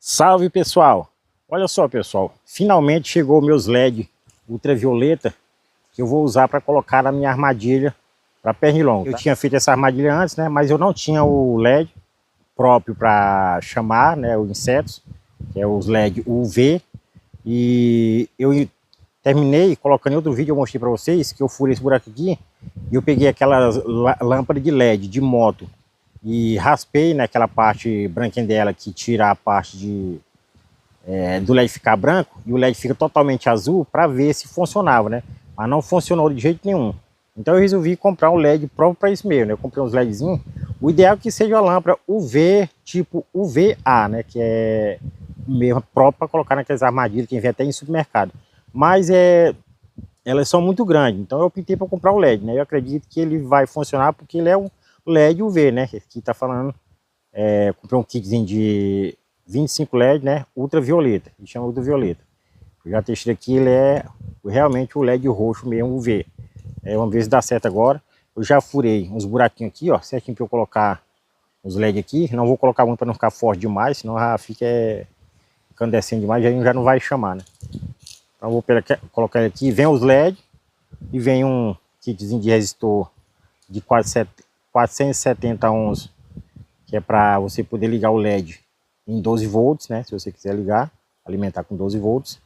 Salve pessoal! Olha só pessoal, finalmente chegou meus LED ultravioleta que eu vou usar para colocar na minha armadilha para pernilongo. Eu tinha feito essa armadilha antes, né? Mas eu não tinha o LED próprio para chamar, né, os insetos, que é os LED UV. E eu terminei colocando em outro vídeo, eu mostrei para vocês que eu furei esse buraco aqui e eu peguei aquela lâmpada de LED de moto e raspei naquela parte branquinha dela que tira a parte do LED ficar branco e o LED fica totalmente azul para ver se funcionava, né? Mas não funcionou de jeito nenhum. Então eu resolvi comprar um LED próprio para isso mesmo, né? Eu comprei uns LEDzinhos. O ideal é que seja uma lâmpada UV, tipo UVA, né? Que é mesmo próprio para colocar naquelas armadilhas que vem até em supermercado. Mas elas são muito grandes, então eu optei para comprar o LED, né? Eu acredito que ele vai funcionar porque ele é um LED UV, né? Aqui tá falando, comprei um kitzinho de 25 LED, né? Ultravioleta, ele chama ultravioleta. Eu já testei aqui, ele é realmente o LED roxo mesmo, UV. Vamos ver se dá certo agora. Eu já furei uns buraquinhos aqui, ó, certinho para eu colocar os LED aqui. Não vou colocar muito para não ficar forte demais, senão já fica incandescente demais, já não vai chamar, né? Então eu vou colocar ele aqui, vem os LED e vem um kitzinho de resistor de 470 ohms, que é para você poder ligar o LED em 12 volts, né? Se você quiser ligar, alimentar com 12 volts.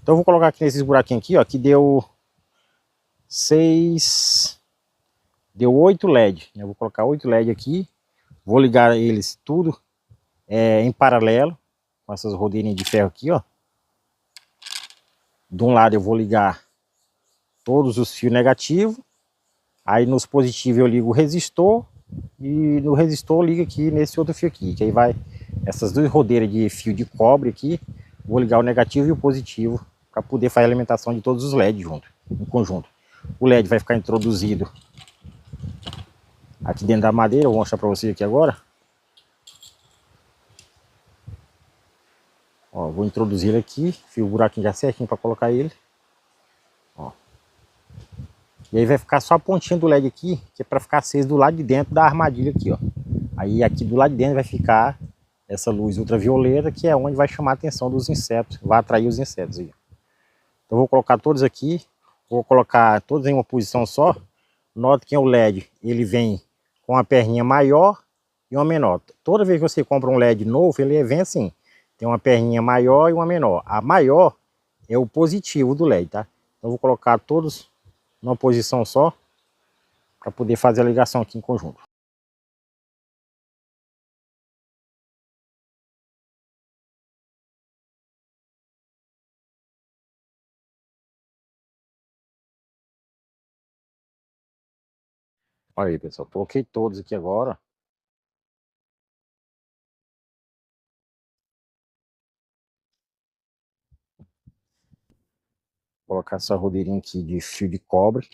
Então eu vou colocar aqui nesses buraquinhos aqui, ó, que deu 8 LED. Eu vou colocar 8 LED aqui, vou ligar eles tudo em paralelo, com essas rodinhas de ferro aqui, ó. De um lado eu vou ligar todos os fios negativos, aí nos positivos eu ligo o resistor, e no resistor liga aqui nesse outro fio aqui, que aí vai essas duas rodeiras de fio de cobre aqui, vou ligar o negativo e o positivo para poder fazer a alimentação de todos os LEDs junto, em conjunto. O LED vai ficar introduzido aqui dentro da madeira, eu vou mostrar para vocês aqui agora. Ó, vou introduzir ele aqui, fio o buraquinho já certinho para colocar ele. Ó. E aí vai ficar só a pontinha do LED aqui, que é para ficar aceso do lado de dentro da armadilha aqui, ó. Aí aqui do lado de dentro vai ficar essa luz ultravioleta, que é onde vai chamar a atenção dos insetos, vai atrair os insetos aí. Então eu vou colocar todos aqui, vou colocar todos em uma posição só. Nota que o LED, ele vem com uma perninha maior e uma menor. Toda vez que você compra um LED novo, ele vem assim, tem uma perninha maior e uma menor. A maior é o positivo do LED, tá? Então eu vou colocar todos numa posição só, para poder fazer a ligação aqui em conjunto. Olha aí, pessoal, coloquei todos aqui agora. Vou colocar essa rodeirinha aqui de fio de cobre.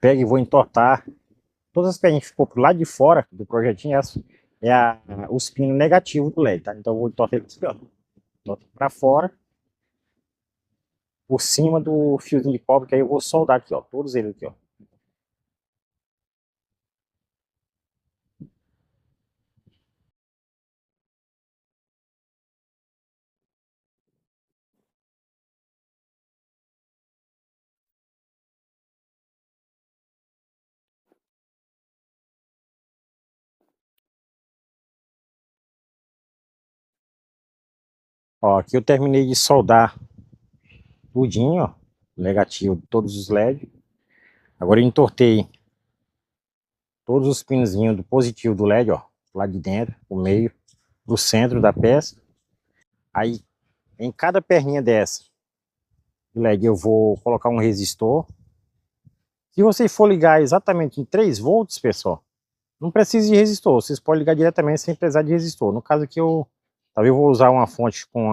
Pego e vou entortar todas as perninhas que ficou pro lado de fora do projetinho. Essa os pinos negativos do LED, tá? Então eu vou entortar ele aqui, ó. Entorto para fora, por cima do fiozinho de cobre, que aí eu vou soldar aqui, ó. Todos eles aqui, ó. Ó, aqui eu terminei de soldar tudinho, ó. Negativo de todos os LED. Agora eu entortei todos os pinozinhos do positivo do LED, ó. Lá de dentro, o meio, pro centro da peça. Aí, em cada perninha dessa do LED, eu vou colocar um resistor. Se você for ligar exatamente em 3 volts, pessoal, não precisa de resistor. Vocês podem ligar diretamente sem precisar de resistor. No caso aqui, talvez eu vou usar uma fonte com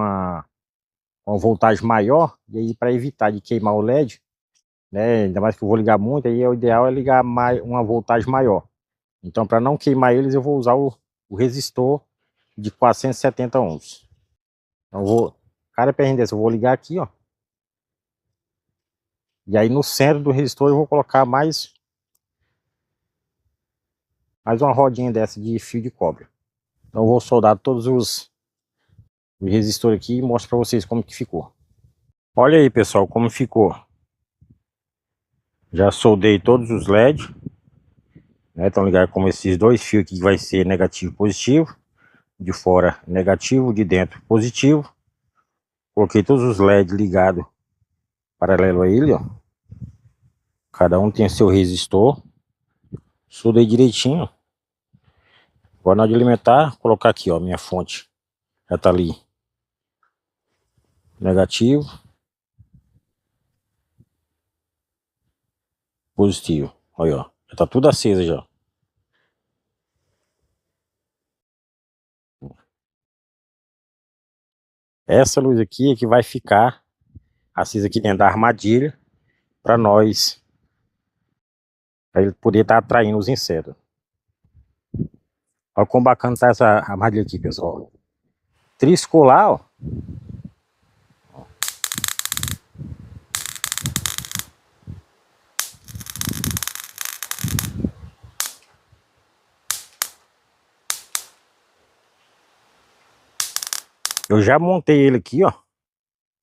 uma voltagem maior, e aí para evitar de queimar o LED, né, ainda mais que eu vou ligar muito, aí o ideal é ligar uma voltagem maior. Então, para não queimar eles, eu vou usar o resistor de 470 ohms. Então, cada perninha dessa eu vou ligar aqui, ó. E aí no centro do resistor eu vou colocar mais uma rodinha dessa de fio de cobre. Então eu vou soldar todos os resistores aqui e mostro para vocês como que ficou. Olha aí, pessoal, como ficou. Já soldei todos os LED, né? Estão ligados como esses dois fios aqui que vai ser negativo e positivo. De fora negativo, de dentro positivo. Coloquei todos os LED ligados paralelo a ele, ó. Cada um tem seu resistor. Soldei direitinho. Agora na hora de alimentar, colocar aqui, ó, minha fonte. Já tá ali. Negativo. Positivo. Olha, ó. Já tá tudo aceso já. Essa luz aqui é que vai ficar acesa aqui dentro da armadilha para nós, para ele poder estar atraindo os insetos. Olha como bacana tá essa armadilha aqui, pessoal. Triscou lá, ó. Eu já montei ele aqui, ó.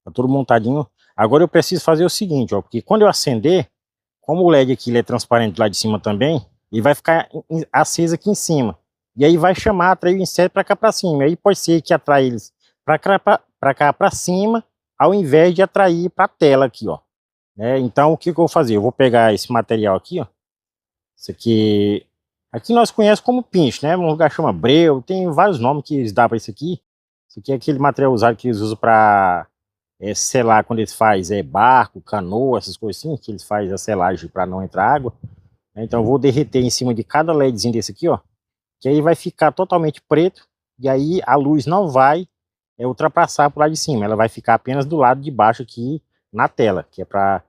Tá tudo montadinho. Agora eu preciso fazer o seguinte, ó. Porque quando eu acender, como o LED aqui ele é transparente lá de cima também, ele vai ficar aceso aqui em cima. E aí vai chamar, atrair o inseto para cá para cima. Aí pode ser que atrai eles para cá para cima, ao invés de atrair para a tela aqui, ó. Então o que eu vou fazer? Eu vou pegar esse material aqui, ó. Isso aqui nós conhecemos como pinche, né? Um lugar chama breu, tem vários nomes que eles dão para isso aqui. Isso aqui é aquele material usado que eles usam para selar quando eles fazem barco, canoa, essas coisas assim, que eles fazem a selagem para não entrar água. Então eu vou derreter em cima de cada LEDzinho desse aqui, ó, que aí vai ficar totalmente preto, e aí a luz não vai ultrapassar por lá de cima, ela vai ficar apenas do lado de baixo aqui na tela, que é para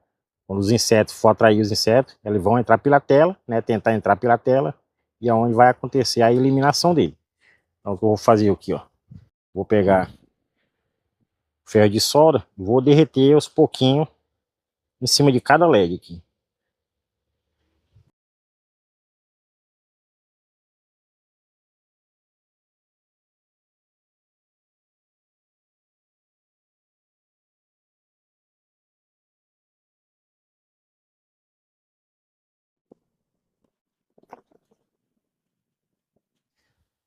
quando os insetos for atrair os insetos, eles vão entrar pela tela, né, tentar entrar pela tela, e é onde vai acontecer a eliminação dele. Então o que eu vou fazer aqui, ó, vou pegar ferro de solda, vou derreter aos pouquinhos em cima de cada LED aqui.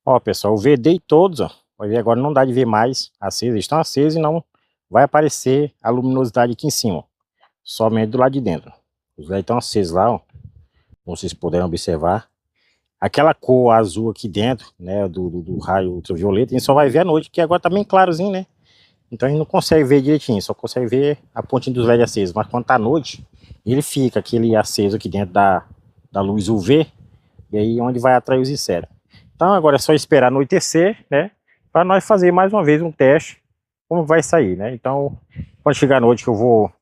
Ó, pessoal, eu vedei todos, ó. Vai ver agora, não dá de ver mais acesos, eles estão acesos e não vai aparecer a luminosidade aqui em cima, ó. Somente do lado de dentro. Os LEDs estão acesos lá, ó, como vocês puderam observar. Aquela cor azul aqui dentro, né, do raio ultravioleta, a gente só vai ver à noite, porque agora tá bem clarozinho, né? Então a gente não consegue ver direitinho, só consegue ver a pontinha dos LEDs acesos. Mas quando tá à noite, ele fica aquele aceso aqui dentro da luz UV, e aí onde vai atrair os insetos. Então agora é só esperar anoitecer, né? Para nós fazer mais uma vez um teste, como vai sair, né? Então, quando chegar a noite que eu vou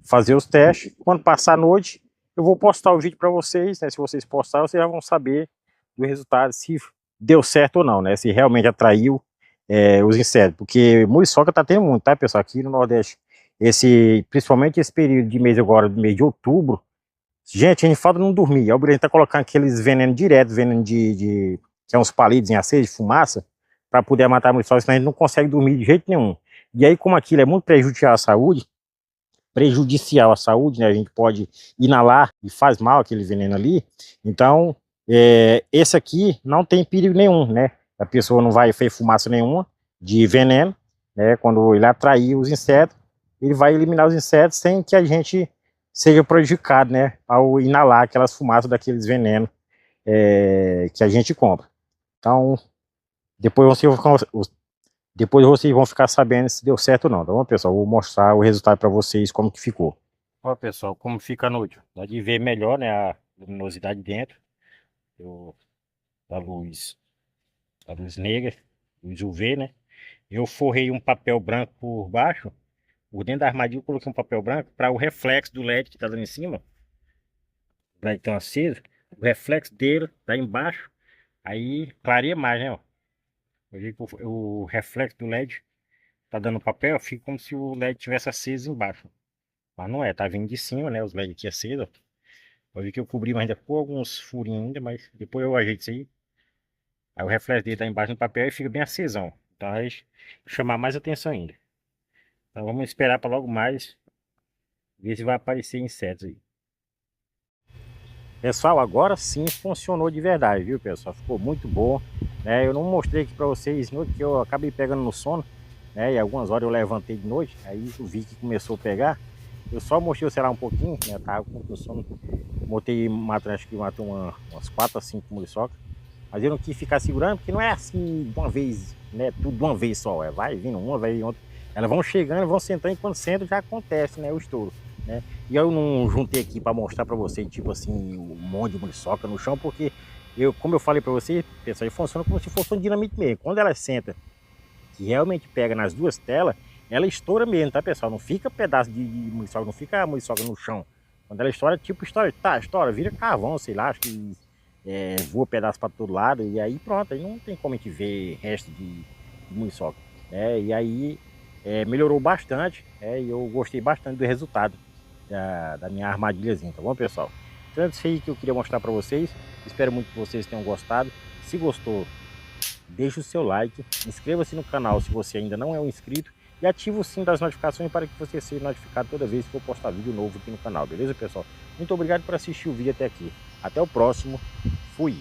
fazer os testes, quando passar a noite, eu vou postar o vídeo para vocês, né? Se vocês postarem, vocês já vão saber do resultado, se deu certo ou não, né? Se realmente atraiu os insetos, porque muriçoca tá tendo muito, tá, pessoal? Aqui no Nordeste, principalmente esse período de mês agora, do mês de outubro, gente, a gente falta não dormir. A gente tá colocando aqueles venenos direto, veneno que é uns palitos em aceso, de fumaça, para poder matar a muriçoca, senão a gente não consegue dormir de jeito nenhum. E aí, como aquilo é muito prejudicial à saúde, né? A gente pode inalar e faz mal aquele veneno ali. Então, esse aqui não tem perigo nenhum, né? A pessoa não vai fazer fumaça nenhuma de veneno, né? Quando ele atrair os insetos, ele vai eliminar os insetos sem que a gente seja prejudicado, né? Ao inalar aquelas fumaças daqueles venenos que a gente compra. Então, depois vocês vão ficar sabendo se deu certo ou não, tá bom, pessoal? Vou mostrar o resultado para vocês, como que ficou. Ó, pessoal, como fica a noite. Dá de ver melhor, né, a luminosidade dentro eu, da luz negra, luz UV, né? Eu forrei um papel branco por baixo, por dentro da armadilha eu coloquei um papel branco para o reflexo do LED que tá lá em cima, o LED tão aceso, o reflexo dele tá embaixo, aí clareia mais, né, ó. O reflexo do LED tá dando papel, fica como se o LED tivesse aceso embaixo. Mas não é, tá vindo de cima, né? Os LEDs aqui acesos, ó. Pode ver que eu cobri, mas ainda ficou alguns furinhos ainda, mas depois eu ajeito isso aí. Aí o reflexo dele tá embaixo do papel e fica bem acesão. Então vai chamar mais atenção ainda. Então vamos esperar para logo mais ver se vai aparecer insetos aí. Pessoal, agora sim funcionou de verdade, viu, pessoal? Ficou muito bom, né? Eu não mostrei aqui para vocês, que eu acabei pegando no sono, né? E algumas horas eu levantei de noite, aí eu vi que começou a pegar. Eu só mostrei o celular um pouquinho, né? Tava com sono. Botei, acho que matou umas 4 a 5 muriçocas. Mas eu não quis ficar segurando, porque não é assim de uma vez, né? Tudo de uma vez só. Vai vindo uma, vai vindo outra. Elas vão chegando, vão sentando, e quando sentam já acontece, né? O estouro, né? E eu não juntei aqui para mostrar para vocês, tipo assim, um monte de muriçoca no chão, porque como eu falei para você, pessoal, funciona como se fosse um dinamite mesmo. Quando ela senta, que realmente pega nas duas telas, ela estoura mesmo, tá, pessoal? Não fica pedaço de muriçoca, não fica a muriçoca no chão. Quando ela estoura, tipo, estoura, vira carvão, sei lá, acho que voa pedaço para todo lado, e aí pronto, aí não tem como a gente ver resto de muriçoca, né? E aí melhorou bastante, e eu gostei bastante do resultado da minha armadilhazinha, tá bom, pessoal? Então é isso aí que eu queria mostrar para vocês. Espero muito que vocês tenham gostado. Se gostou, deixe o seu like, inscreva-se no canal se você ainda não é um inscrito e ative o sininho das notificações para que você seja notificado toda vez que eu postar vídeo novo aqui no canal, beleza, pessoal? Muito obrigado por assistir o vídeo até aqui. Até o próximo. Fui!